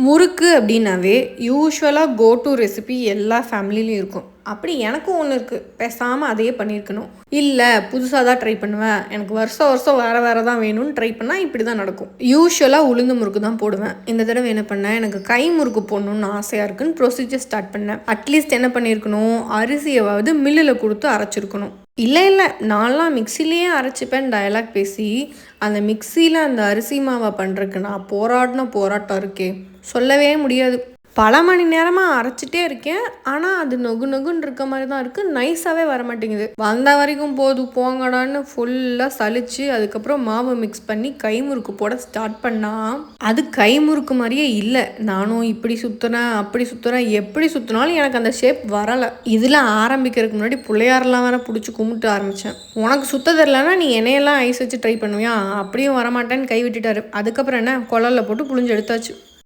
முறுக்கு அப்படின்னாவே யூஸ்வலாக கோ டு ரெசிபி எல்லா ஃபேமிலிலையும் இருக்கும். அப்படி எனக்கும் ஒன்று இருக்குது, பேசாமல் அதையே பண்ணியிருக்கணும். இல்லை புதுசாக தான் ட்ரை பண்ணுவேன், எனக்கு வருஷம் வருஷம் வேறு வேறு தான் வேணும்னு ட்ரை பண்ணால் இப்படி தான் நடக்கும். யூஸ்வலாக உளுந்து முறுக்கு தான் போடுவேன். இந்த தடவை என்ன பண்ணேன், எனக்கு கை முறுக்கு போடணுன்னு ஆசையாக இருக்குன்னு ப்ரொசீஜர் ஸ்டார்ட் பண்ணேன். அட்லீஸ்ட் என்ன பண்ணியிருக்கணும், அரிசியாவது மில்லில் கொடுத்து அரைச்சிருக்கணும். இல்லை நான்லாம் மிக்சிலேயே அரைச்சிப்பேன் டயலாக் பேசி அந்த மிக்சியில் அந்த அரிசி மாவை பண்ணுறதுக்கு நான் போராட்டம் இருக்கே, சொல்லவே முடியாது. பல மணி நேரமாக அரைச்சிட்டே இருக்கேன், ஆனால் அது நொகுன்னு இருக்க மாதிரி தான் இருக்குது, நைஸாகவே வர மாட்டேங்குது. வந்த வரைக்கும் போங்கடான்னு ஃபுல்லாக சலிச்சு அதுக்கப்புறம் மாவை மிக்ஸ் பண்ணி கைமுறுக்கு போட ஸ்டார்ட் பண்ணால் அது கைமுறுக்கு மாதிரியே இல்லை. நானும் இப்படி சுற்றுறேன் அப்படி சுற்றுறேன், எப்படி சுற்றினாலும் எனக்கு அந்த ஷேப் வரலை. இதில் ஆரம்பிக்கிறதுக்கு முன்னாடி பிள்ளையாரெல்லாம் வேற பிடிச்சி கும்பிட்டு ஆரம்பித்தேன். உனக்கு சுத்த தெரிலன்னா நீ என்னையெல்லாம் ஐஸ் வச்சு ட்ரை பண்ணுவியா, அப்படியும் வரமாட்டேன்னு கை விட்டுட்டாரு. அதுக்கப்புறம் என்ன, குழல்ல போட்டு புழிஞ்சு எடுத்தாச்சு.